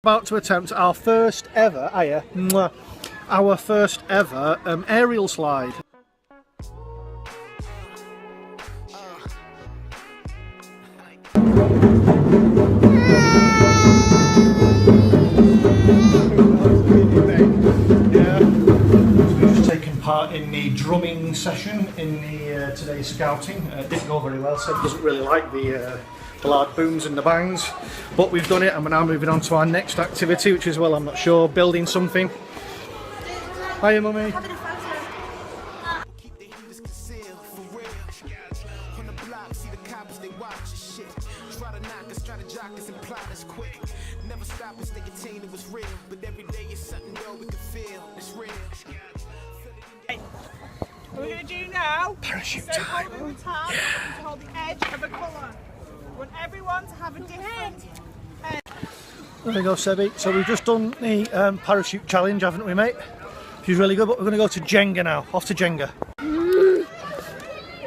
About to attempt our first ever, our first ever aerial slide. We've just taken part in the drumming session in the today's scouting. It didn't go very well, so it doesn't really like the loud booms and the bangs, but we've done it and we're now moving on to our next activity, which is, well, I'm not sure, building something. Hiya, mummy. What we're going to do now, parachute so time. hold the tab, to hold the edge of a colour. We want everyone to have a different edge. There you go, Sebi. So we've just done the parachute challenge, haven't we, mate? Which is really good, but we're going to go to Jenga now. Off to Jenga.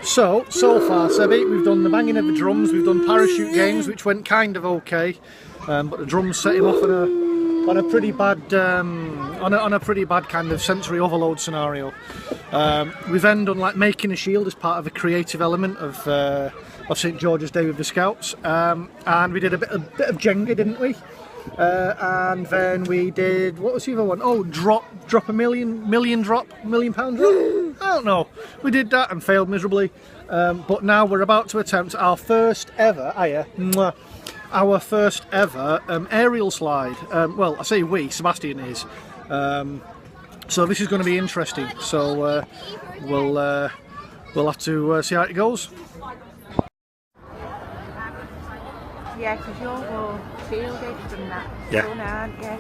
So far, Sebi, we've done the banging of the drums, we've done parachute games, which went kind of okay, but the drums set him off on a pretty bad on a pretty bad kind of sensory overload scenario. We've then done like making a shield as part of a creative element of St George's Day with the Scouts, and we did a bit of Jenga, didn't we? And then we did, what was the other one? Oh, drop a million pound drop. I don't know. We did that and failed miserably. But now we're about to attempt our first ever, our first ever aerial slide. Well, I say we, Sebastian is. So this is going to be interesting. So we'll have to see how it goes. Yeah, because you're all shielded from that sun, aren't you?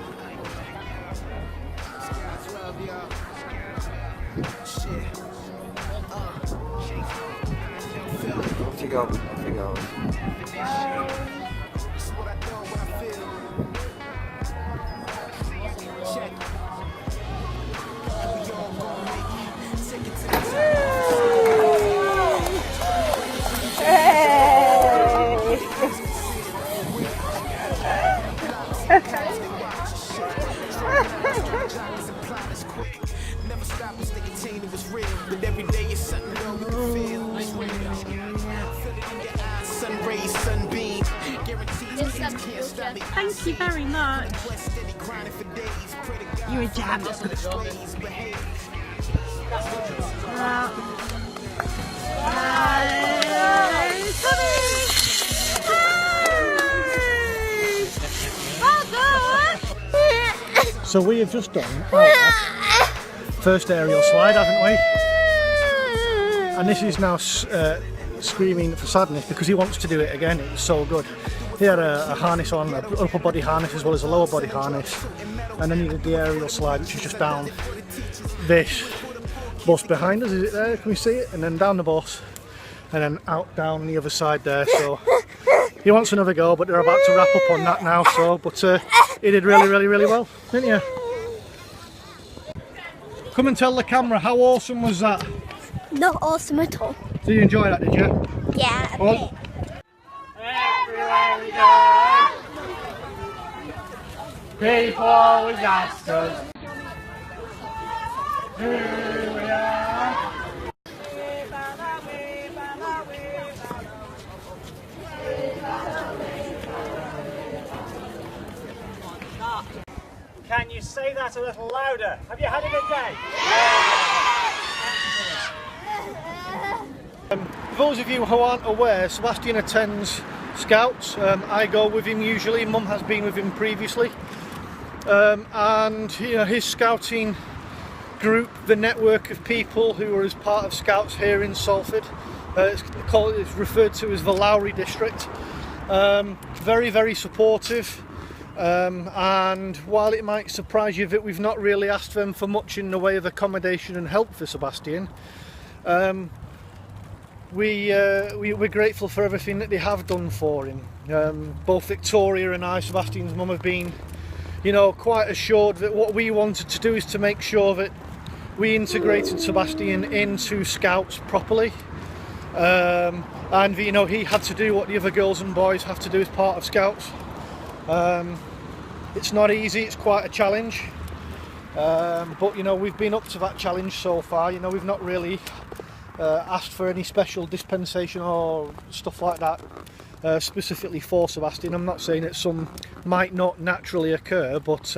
Off you go, off you go. Thank you very much. You're a jam. So we have just done our first aerial slide, haven't we? And this is now screaming for sadness because he wants to do it again. It was so good. He had a harness on, an upper body harness as well as a lower body harness, and then he did the aerial slide, which is just down this bus behind us. Is it there? Can we see it? And then down the bus, and then out down the other side there. So he wants another go, but they're about to wrap up on that now. So, but he did really well, didn't you? Come and tell the camera, how awesome was that? Not awesome at all. Did you enjoy that, did you? Yeah, a bit. Everywhere we go, people always ask us who we are. Can you say that a little louder? Have you had a good day? For those of you who aren't aware, Sebastian attends Scouts. I go with him usually. Mum has been with him previously, and you know, his scouting group, the network of people who are as part of Scouts here in Salford, it's referred to as the Lowry District. Very supportive. And while it might surprise you that we've not really asked them for much in the way of accommodation and help for Sebastian, we're grateful for everything that they have done for him. Both Victoria and I, Sebastian's mum, have been, you know, quite assured that what we wanted to do is to make sure that we integrated Sebastian into Scouts properly, and you know, he had to do what the other girls and boys have to do as part of Scouts. It's not easy, it's quite a challenge, but you know, we've been up to that challenge so far. You know, we've not really asked for any special dispensation or stuff like that specifically for Sebastian. I'm not saying that some might not naturally occur, but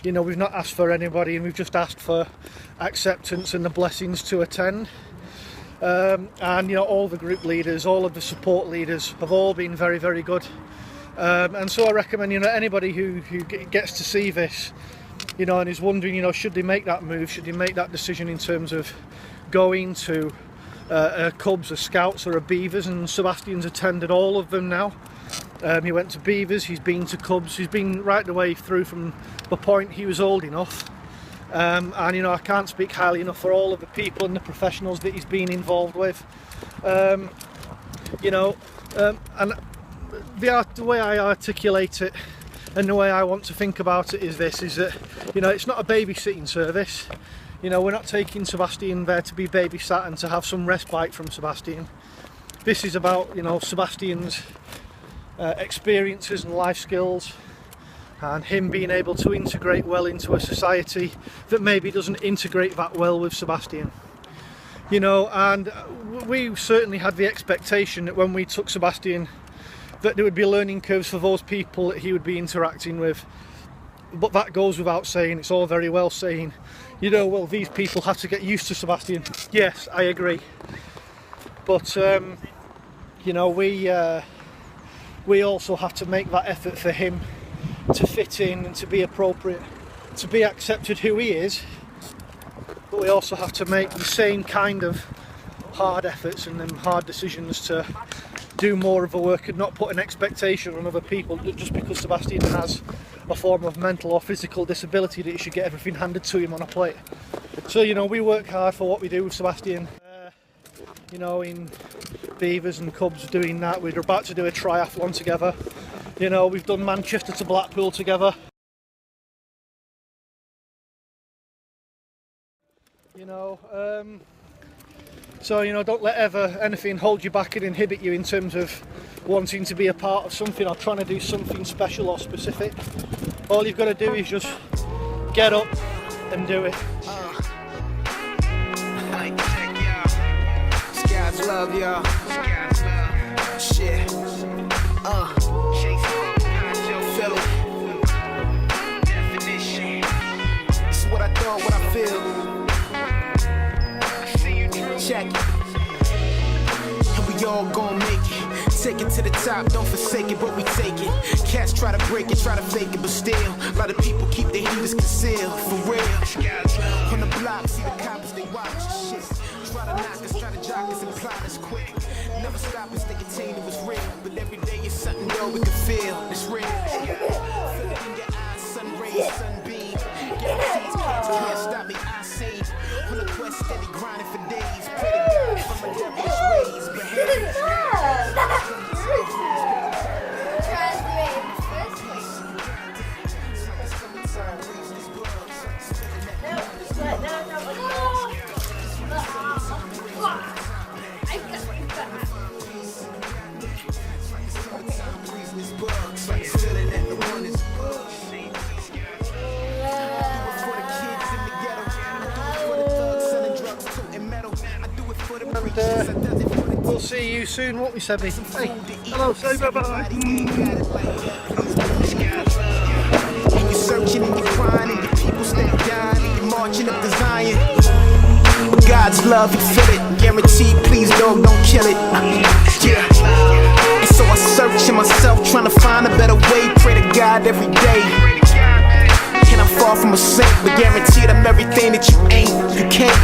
you know, we've not asked for anybody, and we've just asked for acceptance and the blessings to attend. And you know, all the group leaders, all of the support leaders have all been very, very good. And so I recommend, you know, anybody who gets to see this, you know, and is wondering, you know, should they make that move, should they make that decision in terms of going to a Cubs, a Scouts or a Beavers, and Sebastian's attended all of them now. He went to Beavers, he's been to Cubs, he's been right the way through from the point he was old enough. And you know, I can't speak highly enough for all of the people and the professionals that he's been involved with. You know, and the way I articulate it and the way I want to think about it is that, you know, it's not a babysitting service. You know, we're not taking Sebastian there to be babysat and to have some respite from Sebastian. This is about, you know, Sebastian's experiences and life skills, and him being able to integrate well into a society that maybe doesn't integrate that well with Sebastian. You know, and we certainly had the expectation that when we took Sebastian, that there would be learning curves for those people that he would be interacting with. But that goes without saying. It's all very well saying, you know, well, these people have to get used to Sebastian. Yes, I agree. But you know, we also have to make that effort for him to fit in and to be appropriate, to be accepted who he is. But we also have to make the same kind of hard efforts and then hard decisions to do more of the work and not put an expectation on other people just because Sebastian has a form of mental or physical disability that he should get everything handed to him on a plate. So, you know, we work hard for what we do with Sebastian. You know, in Beavers and Cubs doing that, we're about to do a triathlon together. You know, we've done Manchester to Blackpool together. You know, so, you know, don't let anything hold you back and inhibit you in terms of wanting to be a part of something or trying to do something special or specific. All you've got to do is just get up and do it. Scouts love y'all. Shit. Feel it. Definition. This is what I thought, what I feel. Check it. And we all gon' make it. Take it to the top, don't forsake it, but we take it. Cats try to break it, try to fake it, but still, a lot of people keep their heaters concealed, for real. On the block, see the cops, they watch shit. Try to knock us, try to jock us and plot us quick. Never stop us, they contain it was real. But every day it's something new we can feel, it's real. Feel it in your eyes, sun rays, sunbeam. Guarantees can't stop me, I see. On the quest, steady grinding for days. Pray to God from my devilish ways. Behave. We'll see you soon, won't we, Sebby? Hey, hello, say bye-bye. You're searching and you're crying and your people stay dying and you're marching up to Zion. God's love, you feel it. Guaranteed, please, dog, don't kill it. Yeah. And so I search in myself, trying to find a better way. Pray to God every day. And I'm far from a saint, but guaranteed I'm everything that you ain't. You can't.